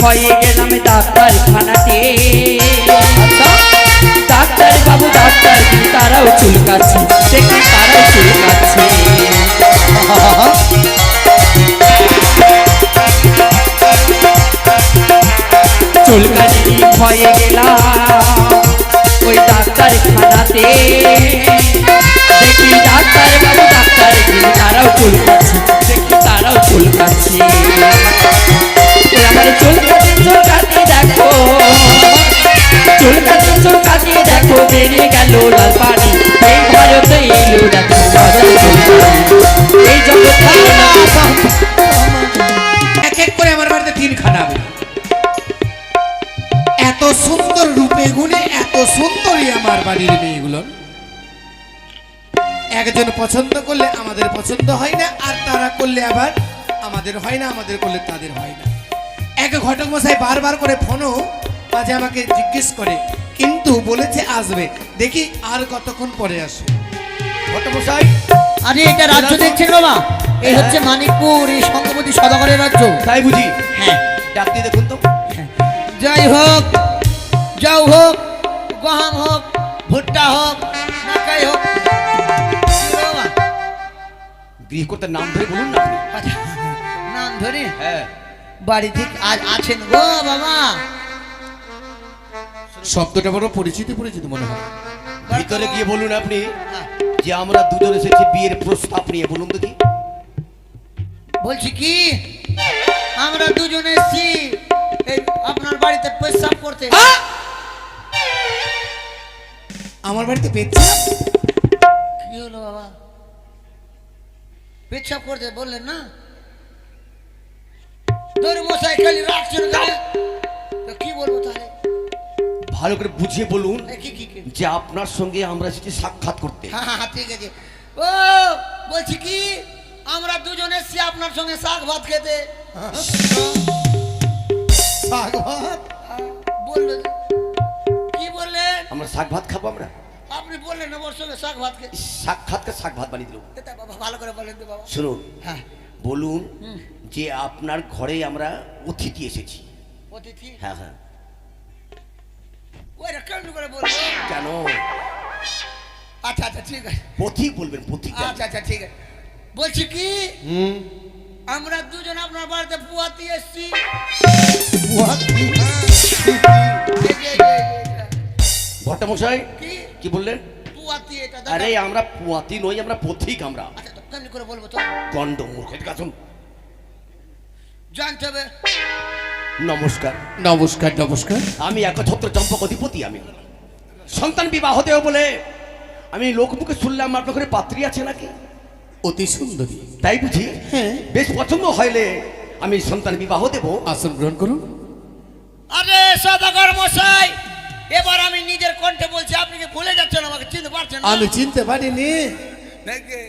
ভয়ে গেলাম ডাক্তারখানাতে। ডাক্তার বাবু ডাক্তার তারাও চুলকাচ্ছে, দেখি তারাও চুলকাচ্ছে। চুলকানি ভয়ে গেলাম ওই ডাক্তারখানাতে। দেখি ডাক্তার বাবু ডাক্তার তারাও চুলকাচ্ছে, দেখি তারাও চুলকাচ্ছে। আমার চুলকাতে চুলকাতে দেখো, চুলকাতে চুলকাতে দেখো বেরিয়ে গেল লাল পানি। এই ভারতে এলো দেখো এই জগৎ এক এক করে আমার বাড়িতে তিন খানাবে। এত সুন্দর রূপে গুণে এত সুন্দরী আমার বাড়ির মেয়েগুলো। একজন পছন্দ করলে আমাদের পছন্দ হয় না, আর তারা করলে আবার আমাদের হয় না, আমাদের করলে তাদের হয় না। এক ঘটক মশাই বারবার করে ফোনও মাঝে আমাকে জিজ্ঞেস করে, কিন্তু বলেছে আসবে, দেখি আর কতক্ষণ পরে আসবে। ঘটক মশাই, আরে এটা রাজ্য দেখছেন বাবা, এই হচ্ছে মানিকপুর, এই সংঘপতি সদাগরের রাজ্য। তাই বুঝি? হ্যাঁ, ডাক দিয়ে দেখুন তো। যাই হোক, যাও হোক, গম হোক, ভুট্টা হোক, মাকাই হোক, বাবা গৃহকর্তার নাম ধরে বলুন না। আচ্ছা, নাম ধরে হ্যাঁ, বাড়ি থেকে আজ আছেন গো বাবা। শব্দটা বড় পরিচিত পরিচিত মনে হয়। ভিতরে গিয়ে বলুন আপনি হ্যাঁ, যে আমরা দুজন এসেছি বিয়ের প্রস্তাব নিয়ে, বলুন দেখি। বলছি কি আমরা দুজনে এসেছি এই আপনার বাড়িতে পেশাব করতে। আমার বাড়িতে পেচ্ছা? কি হলো বাবা, পেশাব করতে বললেন না? তোর মশাই খালি রাখছেন কেন? তো কি বলবো তাহলে? ভালো করে বুঝিয়ে বলুন কি কি কি? যে আপনার সঙ্গে আমরা এসেছি সাক্ষাৎ করতে। হ্যাঁ হ্যাঁ ঠিক আছে। ও বলছি কি আমরা দুজনে এসেছি আপনার সঙ্গে শাক ভাত খেতে। শাক ভাত? বললেন কি বললেন? আমরা শাক ভাত খাবো আমরা। আপনি বললেন না ওর সঙ্গে শাক ভাত খেতে। সাক্ষাৎকে শাক ভাত বানিয়ে দিল। বাবা ভালো করে বলেন তো বাবা। শুনুন, হ্যাঁ, বলুন যে আপনার ঘরে আমরা অতিথি এসেছি। অতিথি? হ্যাঁ হ্যাঁ। ওইটা কেমন করে বলবো? কেন? আচ্ছা আচ্ছা ঠিক আছে। পথিক বলবেন, পথিক। আচ্ছা আচ্ছা ঠিক আছে। বলছি কি আমরা দুজন আপনার বাড়িতে পুয়াতি এসেছি। ভট্টামশাই কি কি বললেন? পুয়াতি এটা? আরে আমরা পুয়াতি নই, আমরা পথিক। আমরা আচ্ছা তো কেমন করে বলবো তো? গন্ড মূর্খ। এদিকে আসুন। জানতে হবে। নমস্কার। নমস্কার নমস্কার। আমি একছত্র চম্পক অধিপতি। আমি সন্তান বিবাহ দেব বলে আমি লোকমুখে শুনলাম আপনার ঘরে পাত্রী আছে নাকি? অতি সুন্দরী। তাই বুঝি? হ্যাঁ। বেশ পছন্দ হইলে আমি সন্তান বিবাহ দেব। আসন গ্রহণ করুন। আরে সদাগর মশাই, এবার আমি নিজের কণ্ঠে বলছি, আপনি কি ভুলে যাচ্ছেন? আমাকে চিনতে পারছেন না? আমি চিনতে পারিনি। নাকি?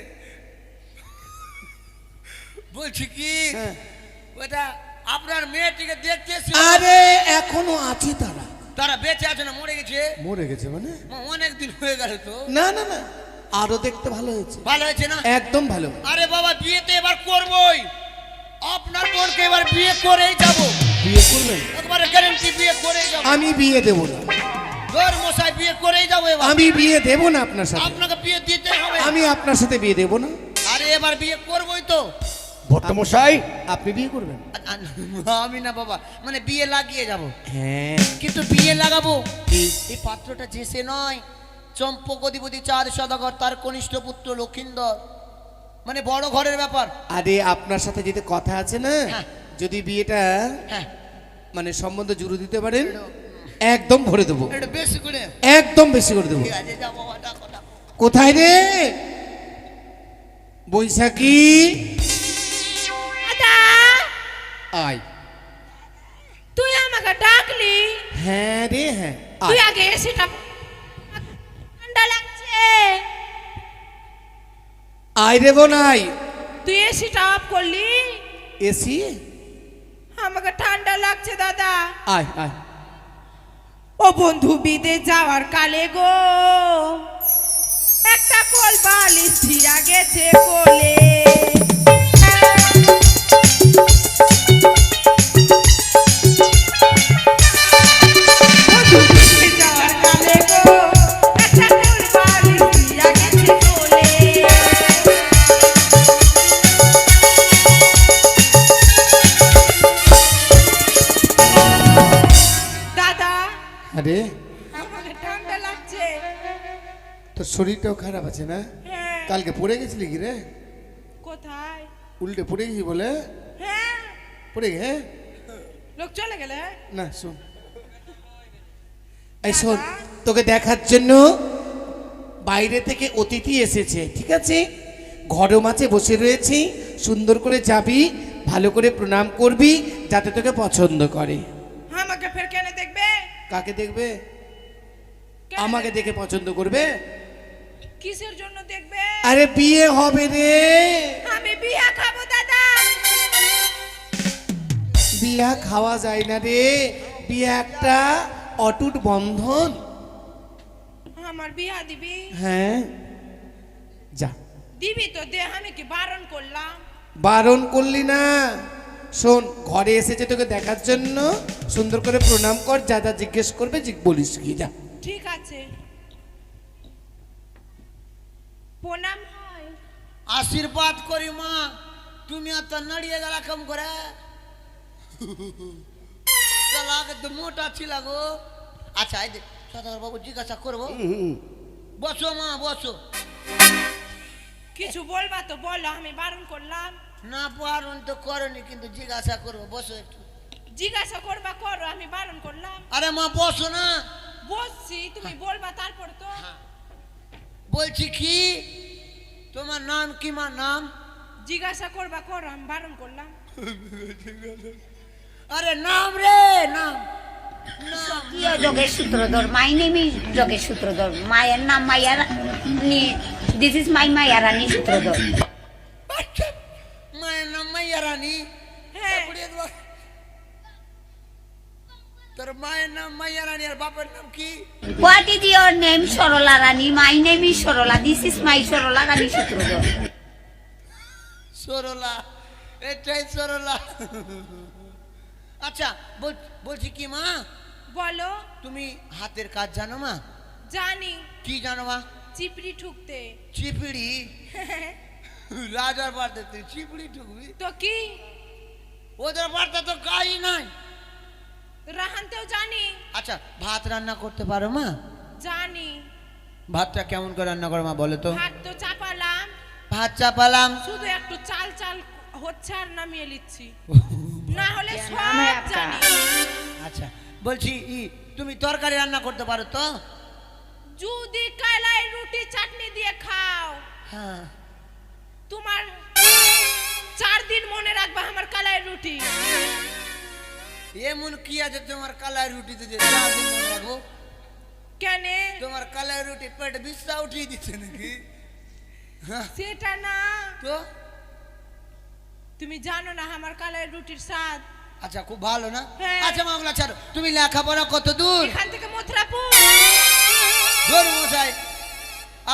বলছি কি ওটা আপনার মেয়েটিকে দেখতে এসেছি। আরে এখনো আছে তারা। তারা বেঁচে আছে না মরে গেছে? মরে গেছে মানে? অনেক দিন হয়ে গেল তো। না না না, আরো দেখতে ভালো হয়েছে। ভালো হয়েছে না? একদম ভালো। আরে বাবা বিয়ে তো এবার করবই, আপনার বোনকে এবার বিয়ে করেই যাব। বিয়ে করবেন? একবারে গ্যারান্টি বিয়ে করেই যাব। আমি বিয়ে দেব না। তোর মশাই বিয়ে করেই যাব এবার। আমি বিয়ে দেব না আপনার সাথে। আপনাকে বিয়ে দিতে হবে। আমি আপনার সাথে বিয়ে দেব না। আরে এবার বিয়ে করবই তো। ভট্টামশাই আপনি বিয়ে করবেন? আমি না বাবা, মানে বিয়ে লাগিয়ে যাব। হ্যাঁ। কিন্তু বিয়ে লাগাবো এই পাত্রটা যে সে নয়, চম্পক অধিপতি চাঁদ সদাগর, তার কনিষ্ঠ পুত্র লক্ষিন্দর, মানে বড় ঘরের ব্যাপার। আরে আপনার সাথে যেতে কথা আছে না, হ্যাঁ। যদি বিয়েটা হ্যাঁ, মানে সম্বন্ধ জুড়ে দিতে পারেন একদম ভরে দেবো। একটু বেশি করে। একদম বেশি করে দেবো। ঠিক আছে, যাও বাবা, ডাকো ডাকো। কোথায় রে বৈশাখী? আয়। তুই আমাকে ডাকলি? হ্যাঁ রে হ্যাঁ। তুই আয়। আগে এসিটা ঠান্ডা লাগছে। আয় রে বোনাই। তুই এসিটা অফ করলি? এসি? আমাকে ঠান্ডা লাগছে দাদা। আয় আয়। ও বন্ধু বিদেশ যাওয়ার কালে গো একটা কোল বালিশ ছিঁড়া গেছে কোলে। আরে আমাকে ঠান্ডা লাগছে। তোর শরীরটাও খারাপ আছে না? হ্যাঁ। কালকে পড়ে গেছিলি কি রে? কোথায়? উল্টে পড়ে গেছি বলে? হ্যাঁ। পড়ে গে? লোক চলে গেলে? না শোন, এই শোন, তোকে দেখার জন্য বাইরে থেকে অতিথি এসেছে, ঠিক আছে? ঘরের মাঝে বসে রয়েছি, সুন্দর করে যাবি, ভালো করে প্রণাম করবি, যাতে তোকে পছন্দ করে। আমাকে ফের কেন দেখবে? কাকে দেখবে? কেন আমাকে দেখে পছন্দ করবে? কিসের জন্য দেখবে? আরে বিয়ে হবে রে। আমি বিয়া খাবো দাদা। বিয়া খাওয়া যায় না রে, বিয়ে একটা অটুট বন্ধন। আমার বিয়া দিবি? হ্যাঁ যা। দিবি তো দে, আমি কি বারণ করলাম? বারণ করলি না। শোন, ঘরে এসেছে তোকে দেখার জন্য, সুন্দর করে প্রণাম কর, যা যা জিজ্ঞেস করবে বলিস কি, যা। ঠিক আছে, প্রণাম হয়। আশীর্বাদ করি মা, তুমি এত নড়িয়ে গেলা কম করে। আগে তো মোটা ছিল গো। আচ্ছা এই দেখ সদাগর বাবু জিজ্ঞাসা করবো। বসো মা বসো। কিছু বলবা তো বলো, আমি বারণ করলাম? না বারণ তো করনি, কিন্তু জিজ্ঞাসা করবো, বসো একটু। জিজ্ঞাসা করবা করো, আমি বারণ করলাম? আরে মা বসো না। বসছি, তুমি বলবা তারপর তো। বলছি কি তোমার নাম কি মা? নাম জিজ্ঞাসা করবা করো, আমি বারণ করলাম? আরে নাম রে নাম। স্বকীয় যোগের সূত্রধর। মাই নেম ইজ যোগের সূত্রধর। মায়ের নাম মায়া রানী। দিস ইজ মাই মায়া রানী সূত্রধর। আচ্ছা, মায়ের নাম মাইয়া রানী। হ্যাঁ। তোর মায়ের নাম মাইয়া রানী আর বাপের নাম কি? What is your name? Sarala Rani. My name is Sarala. This is my Sarala Rani Sutradhar. Sarala, এটাই সরলা। আচ্ছা বলছি কি মা, বলো। তুমি হাতের কাজ জানো মা? জানি। কি জানো মা? চিপড়ি ঠুকতে। চিপড়ি? রাজার বাড়িতে তুই চিপড়ি ঠুকবি? তো কি, ওদের বাড়িতে তো কাজ নাই। রাহানতেও জানি। আচ্ছা ভাত রান্না করতে পারো মা? জানি। ভাতটা কেমন করে রান্না করো মা বলো তো? ভাত তো চাপালাম, ভাত চাপালাম, শুধু একটু চাল চাল হচ্ছে আর নামিয়ে নিচ্ছি, না হলে সব জানি। আচ্ছা বলছি তুমি তরকারি রান্না করতে পারো তো? যদি কালাই রুটি চাটনি দিয়ে খাও, হ্যাঁ। তোমার 4 দিন মনে রাখবা আমার কালাই রুটি। এমন কি আছে তোমার কালাই রুটিতে যে 4 দিন মনে রাখবো? কেন? তোমার কালাই রুটি পেটে বিশ্বা উঠিয়ে দিচ্ছে নাকি? হ্যাঁ, সেটা না, তো তুমি জানো না আমার কালাই রুটির স্বাদ। আচ্ছা খুব ভালো না? হ্যাঁ। আচ্ছা মামলা ছাড়ো, তুমি লেখাপড়া কত দূর? এখান থেকে মথুরাপুর। ধর মশাই,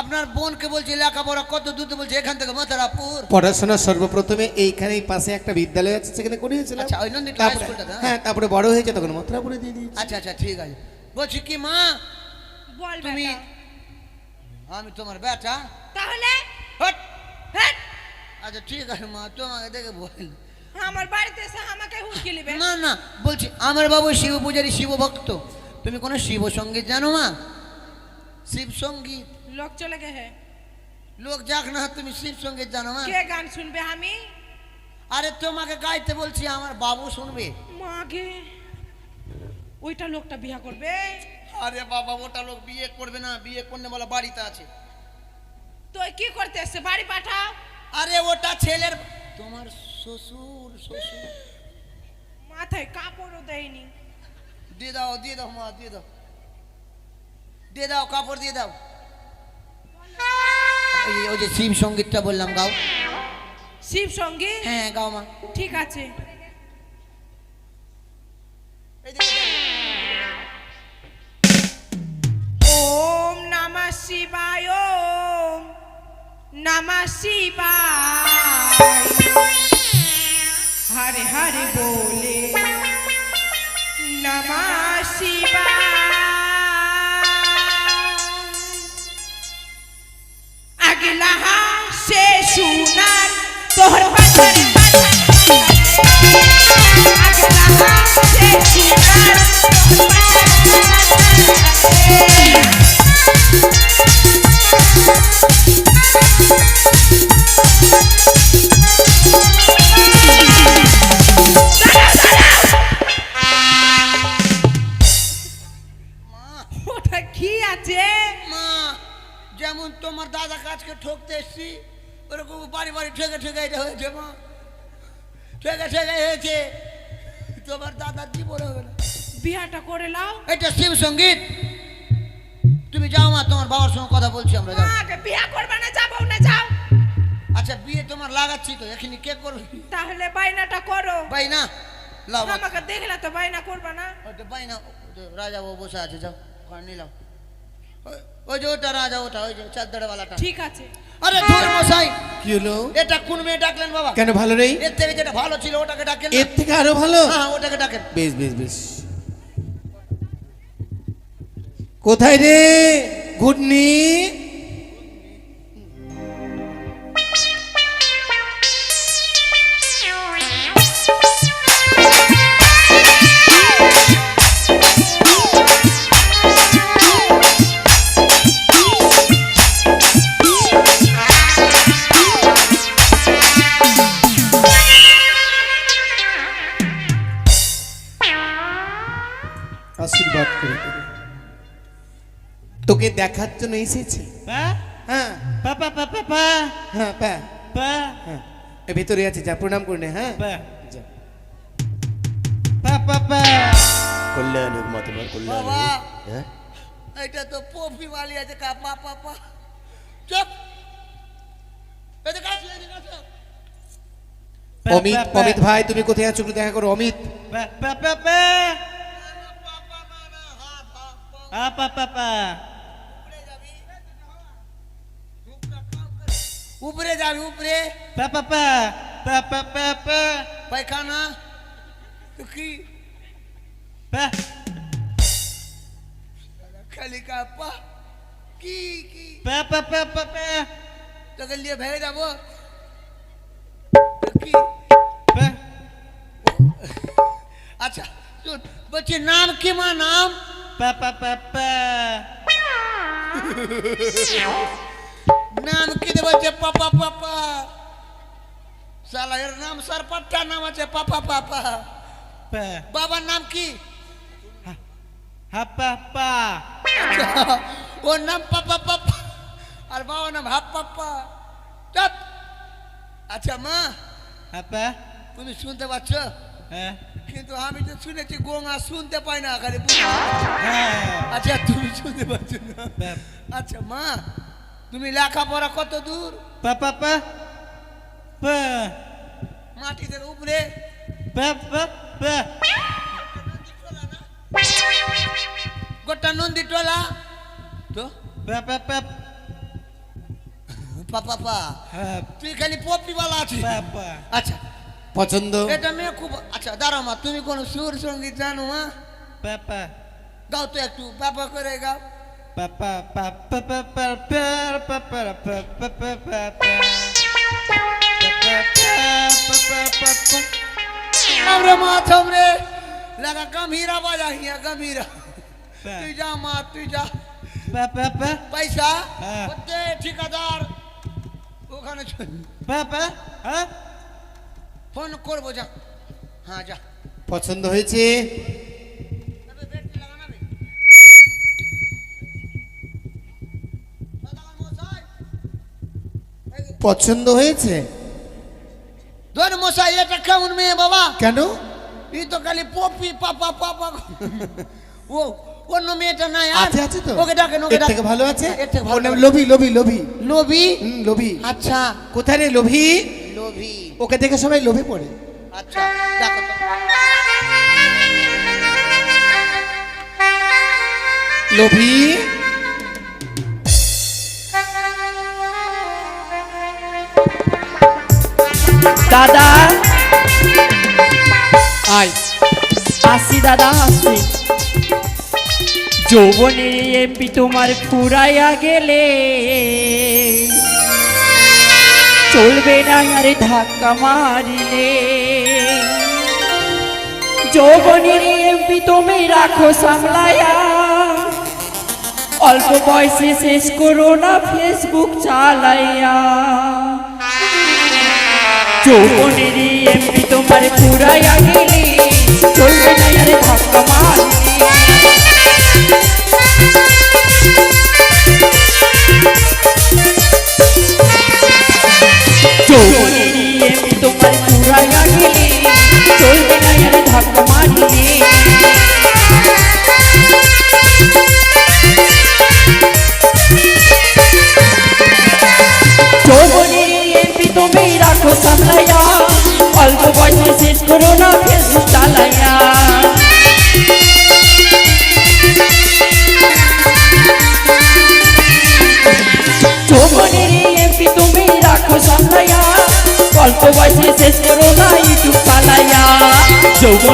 আপনার বোনকে বলছি লেখাপড়া কত দূর, তো বলছে এখান থেকে মথুরাপুর। পড়াশোনা সর্বপ্রথমে এইখানেই পাশে একটা বিদ্যালয় আছে, সেখানে করিয়েছিলাম। আচ্ছা, ওই নন্দিনী তারপরে- হাই স্কুলটাতে, হ্যাঁ, তারপরে বড় হয়েছে তখন মথুরাপুরে দিয়ে দিয়েছি। আচ্ছা আচ্ছা ঠিক আছে। বলছি কি মা, বল তুমি বেটা। আমি তোমার বেটা। তাহলে হট! হ্যাঁ, আচ্ছা ঠিক আছে মা, তোমাকে দেখে বল। আমার বাড়িতে এসে আমাকে হুমকি নেবে? না না, বলছি আমার বাবু শিব পূজারী, শিব ভক্ত। তুমি কোনো শিব সঙ্গীত জানো মা? শিব সঙ্গীত? লোক চলে গে হে। লোক যাক না, তুমি শিব সঙ্গীত জানো মা? কে গান শুনবে? আমি? আরে তোমাকে গাইতে বলছি, আমার বাবু শুনবে। মাগে, ওইটা লোকটা বিয়া করবে? আরে বাবা, ওটা লোক বিয়ে করবে না, বিয়ে করলে বলা বাড়িতে আছে। তুই কি করতে এসছে? বাড়ি পাঠাও। আরে ওটা ছেলের, তোমার শ্বশুর। শ্বশুর মাথায় কাপড়ও দেয়নি। দিয়ে দাও, দিয়ে দাও মা, দিয়ে দাও, দিয়ে দাও, কাপড় দিয়ে দাও। ওই যে শিব সঙ্গীতটা বললাম, গাও। শিব সঙ্গী? হ্যাঁ গাও মা। ঠিক আছে। ওম নমঃ শিবায়, ওম নমঃ শিবায়, হরে হরে বলে নমঃ শিবায়। আগলা সে সুনার তোহর বাজার আগলা সে সুনার তোহর বাজার যে মা যেমন তোমার দাদা কাজকে ঠকতে এসছি ওরকম বাড়ি বাড়ি ঠেকে ঠেকে এটা হয়েছে মা, ঠেকে ঠেকে হয়েছে, তোমার দাদার জীবন হবে না। বিয়াটা করে নাও। এটা শিব সঙ্গীত, তুমি যাও মা, তোমার বাবার সঙ্গে কথা বলছি আমরা, যাও। আগে বিয়া করবে না, যাবো না, যাও। আচ্ছা বিয়ে তোমার লাগাচ্ছি তো, এখানে কে করবে? তাহলে বাইনাটা করো। ভাই না লাও মা। আমাকে দেখলে তো বাইনা করবে না। ওটা ভাই না, রাজা ও বসে আছে, যাও ওখানে নিলাম। ওই যে ওটা রাজা, ওটা ওই যে চাঁদড়াওয়ালাটা। ঠিক আছে। আরে ধুর মশাই, কি হলো? এটা কোন মেয়ে ডাকলেন বাবা? কেন ভালো নেই? এর থেকে যেটা ভালো ছিল ওটাকে ডাকেন না? এর থেকে আরো ভালো? হ্যাঁ ওটাকে ডাকেন। বেশ বেশ বেশ। কোথায় রে ঘুটনি? আশীর্বাদ করে দেবে। তোকে দেখার জন্য এসেছে। হ্যাঁ হ্যাঁ পা হ্যাঁ, এ ভিতরে আছে, যা প্রণাম করে নে। হ্যাঁ যা। কল্যাণ হোক মা, তোমার কল্যাণ বাবা হোক। হ্যাঁ এটা তো পপি মালি আছে, কা পা পা পা চুপ। এদিকে আসো, এদিকে আসো। অমিত, অমিত ভাই তুমি কোথায় আছো? একটু দেখা করো অমিত। উপরে যাবি, উপরে পায়খানা তো কি খালি কাপা কি কি তোকে নিয়ে ভেঙে যাবো তো কি? আচ্ছা শুন, বলছি নাম কি মা? নাম নাম কি দে? বলছে পাপা পাপা। শালা এর নাম সারপাট্টা নাম আছে পাপা পাপা। বাবার নাম কি? ওর নাম পাপা পাপা আর বাবার নাম হাপ পাপা। চুপ। আচ্ছা মা তুমি শুনতে পাচ্ছ? কিন্তু আমি তো শুনেছি গোঙা শুনতে পাই না, খালি আচ্ছা তুমি শুনতে পাচ্ছ না? আচ্ছা মা তুমি লেখাপড়া কত দূর? মাটিতে উপরে গোটা নন্দী টোলা তো পাপা তুই খালি পপি বালা আছিস। আচ্ছা পছন্দ? এটা মেয়ে খুব। আচ্ছা দাঁড়াও মা, তুমি কোন সুর সঙ্গীত জানো মা? গাও তো একটু, পাপা করে গাও। আমরা মা থামরে লাগা গম্ভীরা বাজা হিয়া গম্ভীরা। তুই যা মা, তুই যা। পয়সা ওতে ঠিকাদার ওখানে ফোন করবো, যা। হ্যাঁ যা। পছন্দ হয়েছে? পছন্দ হয়েছে? ধর মশাই এটা কেমন মেয়ে বাবা? কেন? এই তো খালি পপি পাপা পাপা। ও অন্য মেয়েটা নাই? আছে আছে তো। ওকে ডাকেন, ওকে এর থেকে ভালো আছে? এর থেকে ভালো। ওর নাম লোভী। লোভী লোভী লোভী? লোভী। আচ্ছা কোথায় রে লোভী? লোভী। ওকে দেখে সবাই লোভে পড়ে। আচ্ছা দেখো তো। লোভী দাদা আয়। আসি দাদা, আসি। যৌবনের এমপি তোমার ফুরাইয়া গেলে চলবে না আরে ধাক্কা মারিলে। যৌবনের এমপি তুমি রাখো সামলায়া, অল্প বয়সে শেষ করো না ফেসবুক চালাইয়া। যৌবনের এমপি তোমার ফুরাইয়া গেলে চলবে না আরে ধাক্কা মারিলে।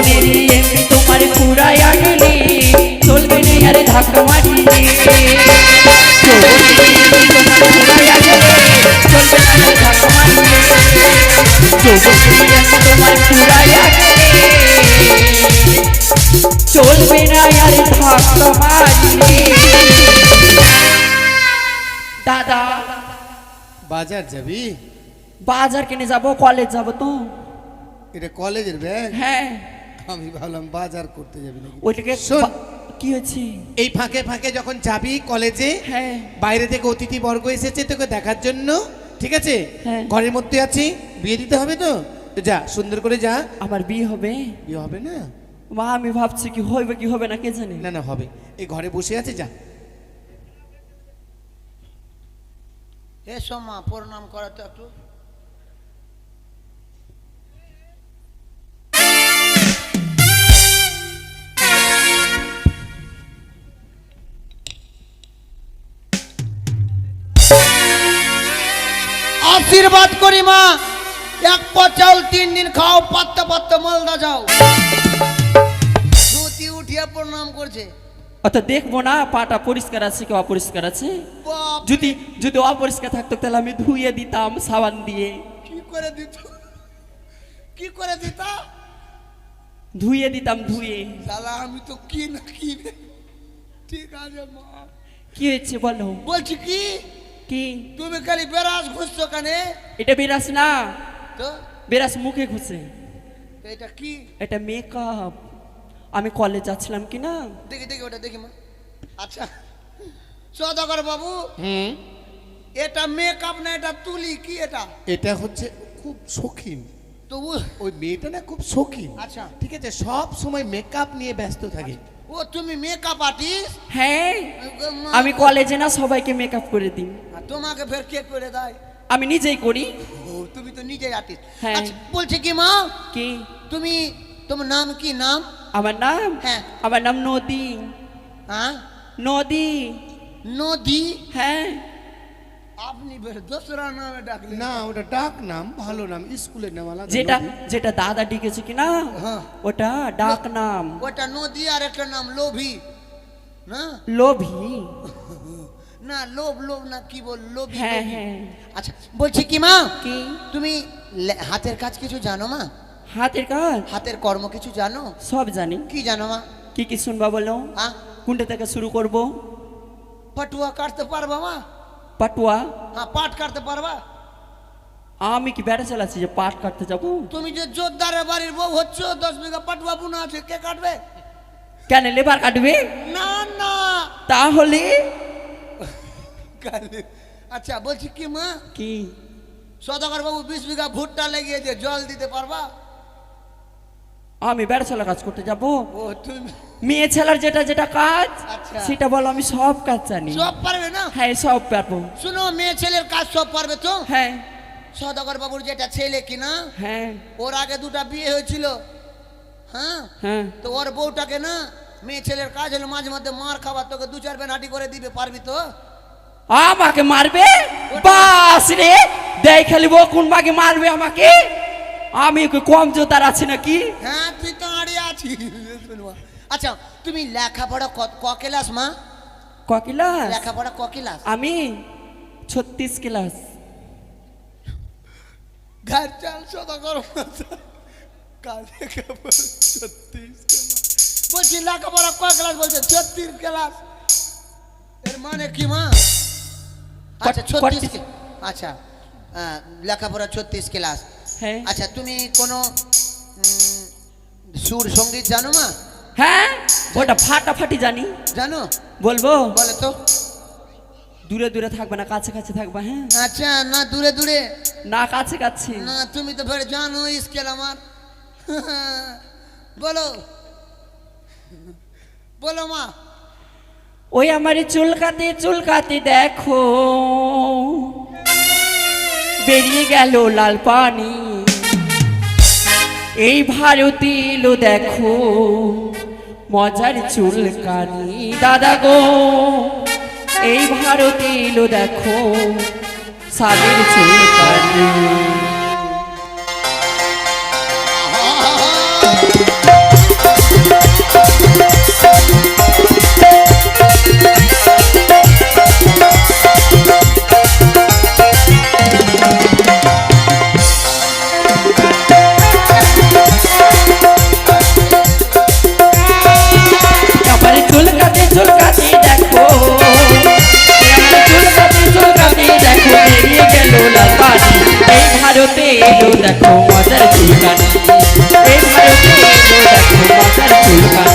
যদি এমনি তোমার ফুরাইয়া গেলে চলবে না আরে ধাক্কা মারিলে যদি তোমার ফুরাইয়া গেলে চলবে না আরে ধাক্কা মারিলে যদি তোমার ফুরাইয়া গেলে চলবে না আরে ধাক্কা মারিলে দাদা বাজার যাবি? বাজার কিনে যাব, কলেজ যাব তো। এটা কলেজের ব্যাগ? হ্যাঁ। আমি ভাবলাম বাজার করতে যাবি নাকি। ওইটাকে শোন, কি হয়েছে? এই ফাঁকে ফাঁকে যখন যাবি কলেজে, হ্যাঁ। বাইরে থেকে অতিথি বর্গ এসেছে তোকে দেখার জন্য, ঠিক আছে? হ্যাঁ। ঘরের মধ্যে আছি, বিয়ে দিতে হবে তো, তো যা, সুন্দর করে যা। আমার বিয়ে হবে? বিয়ে হবে না? মা আমি ভাবছি কি হইবে কি হবে না কে জানে। না না হবে, এই ঘরে বসে আছে, যা। এসো মা, প্রণাম করো তো একটু। আশীর্বাদ করি মা, এক পা চাউল 3 দিন খাও, পাত্তা পাত্তা মালদা যাও। ধুতি উঠিয়া প্রণাম করছে। অত দেখবো না পাটা পরিষ্কার আছে কি অপরিষ্কার আছে। বাপ, যদি যদি অপরিষ্কার থাকতো তাহলে আমি ধুইয়ে দিতাম সাবান দিয়ে। কি করে দিত, কি করে দিতা? ধুইয়ে দিতাম, ধুয়ে। শালা আমি তো কি না কি রে। ঠিক আছে মা। কি হয়েছে বলো? বলছি কি, কি? তুমি খালি বেরাস ঘুরছো কানে? এটা বিরাস না, তো বিরাস মুখে ঘুষে। তো এটা কি? এটা মেকআপ। আমি কলেজ যাচ্ছিলাম কি না। দেখি দেখি ওটা দেখি মা। আচ্ছা সদাগর বাবু, এটা মেকআপ না, এটা তুলি কি এটা? এটা হচ্ছে খুব শৌখিন, তবু ওই মেয়েটা না খুব শৌখিন। আচ্ছা। ঠিক আছে, সব সময় মেকআপ নিয়ে ব্যস্ত থাকে। ও তুমি মেকআপ আর্টিস্ট? হ্যাঁ, আমি কলেজে না সবাইকে মেকআপ করে দিই। তোমাকে ফের কে করে দেয়? আমি নিজেই করি। ও তুমি তো নিজেই আর্টিস্ট। হ্যাঁ। আচ্ছা বলছি কি মা, কি? তুমি, তোমার নাম কি নাম? আমার নাম? হ্যাঁ। আমার নাম নদী। হ্যাঁ নদী। নদী? হ্যাঁ। আপনি বেশ দোসরা নামে ডাকলেন। না, ওটা ডাক নাম, ভালো নাম, স্কুলের নাম আলাদা। যেটা নদী। যেটা দাদা ডেকেছে কি না, হ্যাঁ। ওটা ডাক নাম। ওটা নদী, আর একটা নাম লোভী না? লোভী। না লোভ, লোভ না কি বল, লোভী। হ্যাঁ লোভী। হ্যাঁ। আচ্ছা বলছি কি মা, কি? তুমি হাতের কাজ কিছু জানো মা? হাতের কাজ হাতের কর্ম কিছু জানো? সব জানি। কি জানো মা? কি কি শুনবা বলো? হ্যাঁ, কোনটা থেকে শুরু করব? পাটুয়া কাটতে পারবা মা? পাটুয়া? হ্যাঁ, পাট কাটতে পারবা? আমি কি বেড়া চালাচ্ছি যে পাট কাটতে যাবো? তুমি যে জোরদারের বাড়ির বউ হচ্ছ, 10 বিঘা পাটুয়া বুনা আছে, কে কাটবে? কেন লেবার কাটবে? না না। তাহলে আচ্ছা বলছি কি মা, কি? সদাগর বাবু 20 বিঘা ভুট্টা লাগিয়েছে, জল দিতে পারবা? আমি বেড়া চালা কাজ করতে যাবো? ও তুমি মেয়ে ছেলার যেটা যেটা কাজ আচ্ছা। সেটা বলো, আমি সব কাজ জানি। সব পারবে না? হ্যাঁ সব পারবো। শুনো, মেয়ে ছেলের কাজ সব পারবে তো? হ্যাঁ সদাগর বাবুর যেটা ছেলে কিনা, হ্যাঁ ওর আগে 2টা বিয়ে হয়েছিল। হ্যাঁ, হ্যাঁ। তো ওর বউটাকে না, মেয়ে ছেলের কাজ হলো মাঝে মধ্যে মার খাবার, তোকে 2-4 বেনাটি করে দিবে, পারবি তো? আমাকে মারবে? বাস রে, দেখ খালি ও কোন বাগে মারবে আমাকে। আমি কি কম জোতার আছি নাকি? হ্যাঁ তুই তো আড়িয়ে আছিস। আচ্ছা তুমি লেখাপড়া ক ক্লাস মা? ক ক্লাস? লেখাপড়া ক ক্লাস? আমি 36 ক্লাস। ঘর চাল সদাগর কালে কেবল 36 ক্লাস। বলছি লেখাপড়া ক ক্লাস? বলছে 36 ক্লাস। এর মানে কি মা? আচ্ছা 36। আচ্ছা লেখাপড়া 36 ক্লাস। হ্যাঁ। আচ্ছা তুমি কোনো সুর সঙ্গীত জানো মা? হ্যাঁ, ওটা ফাটাফাটি জানি। জানো? বলবো? বলে তো। দূরে দূরে থাকবে না, কাছে কাছে থাকবে। হ্যাঁ আচ্ছা, না দূরে দূরে না, কাছে কাছে। না, তুমি তো ফের জানো স্কেল আমার। বলো বলো মা। ওই আমার চুলকাতে চুলকাতে দেখো বেরিয়ে গেল লাল পানি, এই ভারতী এলো দেখো মজার চুলকানি। দাদা গো, এই ভারতী এলো দেখো সাদের চুলকানি। ভারতে এলো দেখো মজার চুলকানি, এই ভারতে এলো দেখো মজার চুলকানি।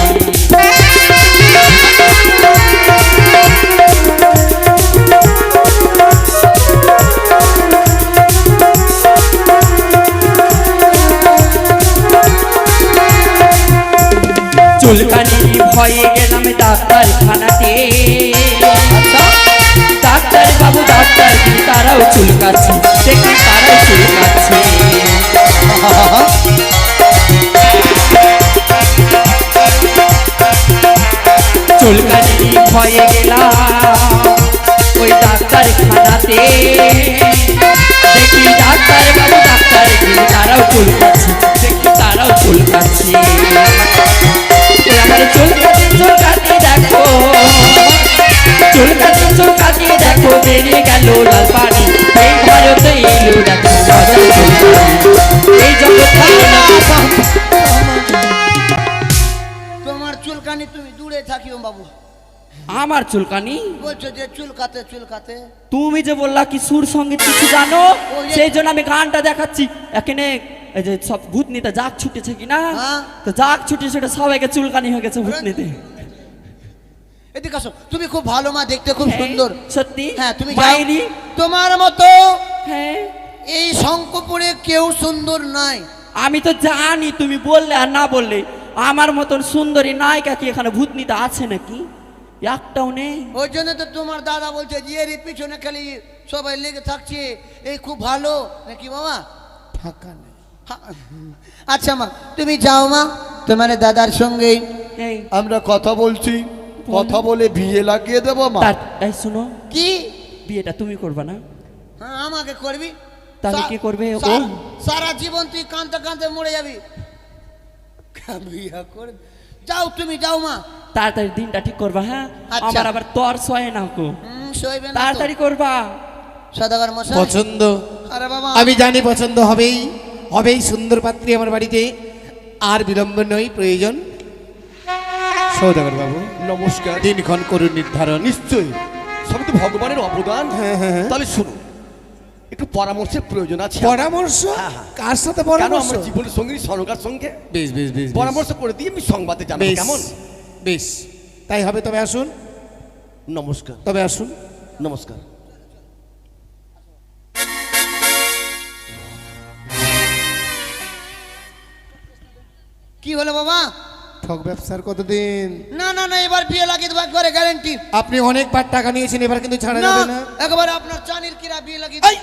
চুলকানি ভয়ে গেলাম ডাক্তারখানাতে, ডাক্তার বাবু ডাক্তার কি তারাও চুলকাচ্ছে, দেখি তারাও চুলকাচ্ছে। চুলকানি ভয়ে গেলাম ওই ডাক্তারখানাতে, দেখি ডাক্তার বাবু ডাক্তার কি তারাও চুলকাচ্ছে, দেখি তারাও চুলকাচ্ছে। আমার চুলকাতে চুলকাতে দেখো, চুলকাতে চুলকাতে দেখো বেরিয়ে গেল লাল পানি, এই ভারতে এলো দেখো মজার চুলকানি, এই জগৎ তোমার চুলকানি তুমি দূরে থাকিও বাবু। আমার চুলকানি বলছো যে চুলকাতে চুলকাতে, তুমি যে বললা কি সুর সঙ্গীত কিছু জানো, সেই জন্য আমি গানটা দেখাচ্ছি। এখানে এই যে সব ভূতনিতে জাগ ছুটেছে কিনা, হ্যাঁ। তো জাগ ছুটে ছুটে সবাইকে চুলকানি হয়ে গেছে ভূতনিতে। এদিকে আসো, তুমি খুব ভালো মা, দেখতে খুব সুন্দর। সত্যি হ্যাঁ তুমি মাইরি। যাও। তোমার মতো হ্যাঁ এই শঙ্কপুরে কেউ সুন্দর নাই। আমি তো জানি, তুমি বললে আর না বললে, আমার মতন সুন্দরী নায়িকা কি এখানে ভূতনিতে আছে নাকি? একটাও নেই। ওই জন্য তো তোমার দাদা বলছে যে এর পিছনে খালি সবাই লেগে থাকছে, এই খুব ভালো নাকি বাবা? ফাঁকা নেই। আচ্ছা মা তুমি যাও মা, তোমার দাদার সঙ্গে এই আমরা কথা বলছি, কথা বলে বিয়ে লাগিয়ে দেবো মা। এই শোনো, কি? বিয়েটা তুমি করবা না? হ্যাঁ আমাকে করবি। তাহলে কি করবে ও? সারা জীবন তুই কাঁদতে কাঁদতে মরে যাবি। বিয়ে করবি? যাও তুমি যাও মা। তাড়াতাড়ি দিনটা ঠিক করবা। হ্যাঁ আচ্ছা। আমার আবার তর সয় না কো, সইবে না তো? তাড়াতাড়ি করবা। সদাগর মশাই। পছন্দ আরে বাবা আমি জানি পছন্দ হবেই, হবেই সুন্দর পাত্রী আমার বাড়িতে, আর বিলম্ব নয় প্রয়োজন। সৌদাগর বাবু নমস্কার। দিনক্ষণ করুন নির্ধারণ। নিশ্চয়ই, সবই তো ভগবানের অবদান। হ্যাঁ, হ্যাঁ, হ্যাঁ। তাহলে শুনুন, একটু পরামর্শের প্রয়োজন আছে। পরামর্শ? হ্যাঁ, হ্যাঁ। কার সাথে কেন পরামর্শ? আমার জীবনের সঙ্গী সরকার সঙ্গে বেশ বেশ বেশ বেশ। পরামর্শ করে দিয়ে আমি সংবাদে জানাবো, বেশ কেমন? বেশ, তাই হবে। তবে আসুন, নমস্কার। তবে আসুন। নমস্কার। কি হলো বাবা? ঠক ব্যবসার কতদিন? না না না, এবার বিয়ে লাগিয়ে দেবো একবারে গ্যারেন্টি। আপনি অনেকবার টাকা নিয়েছেন, এবার কিন্তু ছাড়া না যাবে না। একবারে আপনার চানির কিরা বিয়ে লাগিয়ে এই!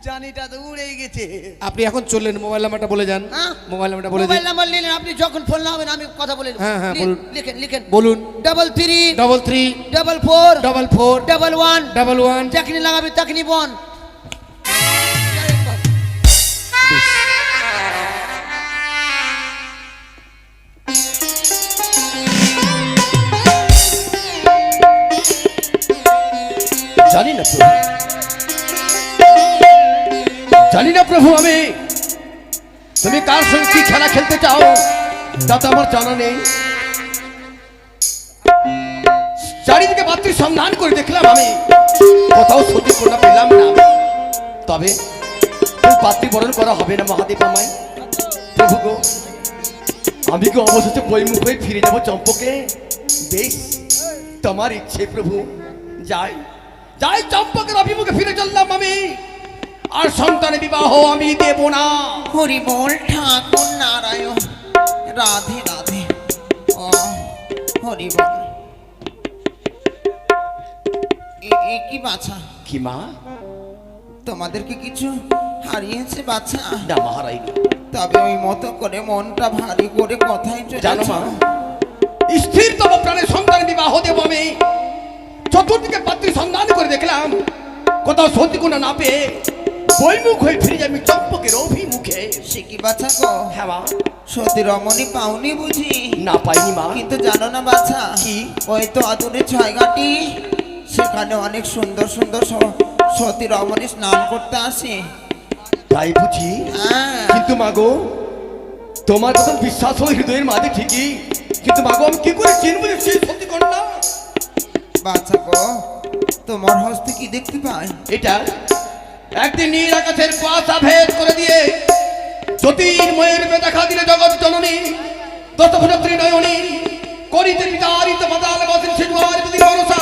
চানিটা তো উড়েই গেছে। আপনি এখন চললেন, মোবাইল নাম্বারটা বলে যান। হ্যাঁ? মোবাইল নাম্বারটা বলে মোবাইল দিন। নাম্বার নিলেন আপনি, যখন ফোন লাগাবেন আমি কথা বলে নেব। হ্যাঁ, হ্যাঁ, লিখ- বলুন। লিখেন লিখেন। বলুন। 33 33 44 44 11 11। চাকনি লাগাবি চাকনি বন। জানি না প্রভু, জানি না প্রভু আমি তুমি কার সঙ্গে কি খেলা খেলতে চাও তা তো আমার জানা নেই। চারিদিকে পাত্রীর সন্ধান করে দেখলাম আমি, কোথাও সত্যি কন্যা পেলাম না। তবে ওই পাত্রী বরণ করা হবে না মহাদেব আমায়। প্রভু গো, আমি কি অবশেষে বইমুখ হয়ে ফিরে যাবো চম্পকে? বেশ, তোমার ইচ্ছে প্রভু। যাই যাই, চম্পকের অভিমুখে ফিরে চললাম আমি। আর সন্তানের বিবাহ আমি দেব না। হরি বল ঠাকুর নারায়ণ, রাধে রাধে। ও হরি বল। কি বাছা, কি মা? তোমাদেরকে কিছু হারিয়েছে বাছা? না মহারাই, তবে ওই মতো করে মনটা ভারী করে কথাই জানো মা, স্থিরতম প্রাণে সন্তান বিবাহ দেব আমি। চতুর্দিকে পাত্রী সন্ধান করে দেখলাম, কোথাও সত্যি কোনো না পেয়ে বইমুখ হয়ে ফিরে যাবি চম্পকের অভিমুখে। সে কি বাছা গো? হ্যাঁ মা। সতী রমণী পাওনি বুঝি? না পাইনি মা। কিন্তু জানো না বাছা, কি? ওই তো আদুরে ছয়ঘাটি, সেখানে অনেক সুন্দর সুন্দর সতী রমণী স্নান করতে আসে। তাই বুঝি? হ্যাঁ। কিন্তু মাগো, তোমার কথা বিশ্বাস হলো হৃদয়ের মাঝে ঠিকই, কিন্তু মাগো আমি কি করে চিনব যে সেই সত্যি কন্যা? বাছা গো, তোমার হস্তে কি দেখতে পাই? এটা একদিন নীল আকাশের কুয়াশা ভেদ করে দিয়ে জ্যোতির্ময়ের রূপে দেখা দিলে জগৎ জননী দশভুজত্রী নয়নী করিতে বিতাড়িত পাতাল বাসিন সিজুয়ার প্রতি মনসা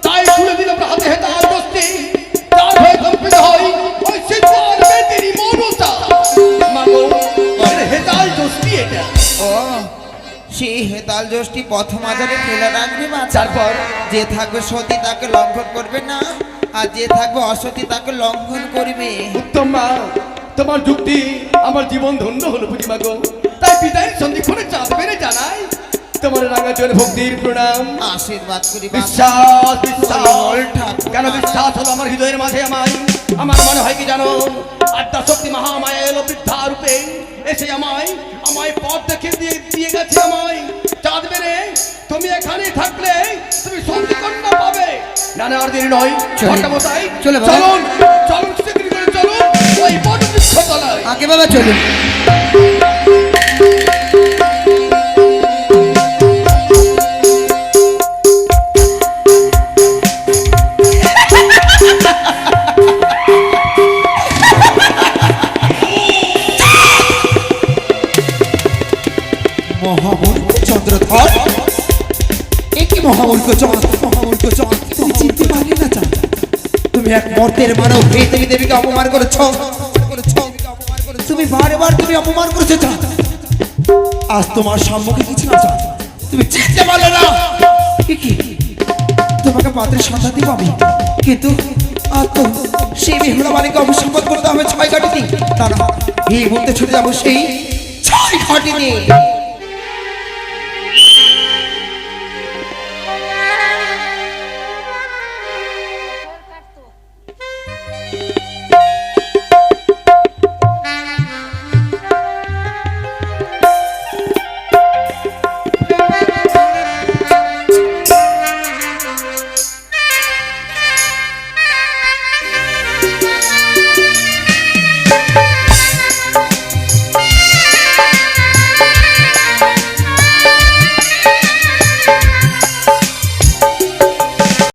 তাই তুলে দিল হাতে হেতাল দস্তি তার হয়ে কম্পিত হই ওই সিজুয়ার বেদিনী মনসা মাগো ওর হেতাল দস্তি এটা ও সেই হেতাল জোষ্ঠী পথ মাঝারে ফেলে রাখবে বাচ্চা তারপর যে থাকবে সতী তাকে লঙ্ঘন করবে না আর যে থাকবে অসতী তাকে লঙ্ঘন করবে উত্তম মা তোমার যুক্তি আমার জীবন ধন্য হলো বুঝি মাগো তাই বিদায়ের সন্ধিক্ষণে চাঁদ বেড়ে জানাই তোমার রাঙা চোখে ভক্তির প্রণাম আশীর্বাদ করি বিশ্বাস বিশ্বাস কেন বিশ্বাস হলো আমার হৃদয়ের মাঝে আমার মনে হয় কি জানো আত্মা শক্তি মহামায়া এলো বৃদ্ধা রূপে এসে আমায় পথ দেখে দিয়ে গেছে আমায় চাঁদ বেড়ে তুমি এখানে থাকলে তুমি সন্ধিকন্যা পাবে না না আর দেরি নয় মশাই চলে বাবা। চলুন চলুন শীঘ্রই করে চলুন ওই বট বৃক্ষতলায় আগে বাবা চলুন মহামূর্খ চন্দ্রধর একই মহামূর্খ চাঁদ তুমি চিনতে পারলে না চাঁদ তুমি এক মর্তের মানব হয়ে তুমি দেবীকে অপমান করেছ তুমি বারবার তুমি অপমান করেছো চাঁদ আজ তোমার সম্মুখে কিছু না চাঁদ তুমি চিনতে পারলে না কি তোমাকে পাত্রের সন্ধান দিব আমি কিন্তু আর তো সেই বেহুলা বাড়িকে অবসম্পদ করতে হবে 6 ঘাটিতে তা না এই মুহূর্তে ছুটে যাবো সেই 6 ঘাটিতে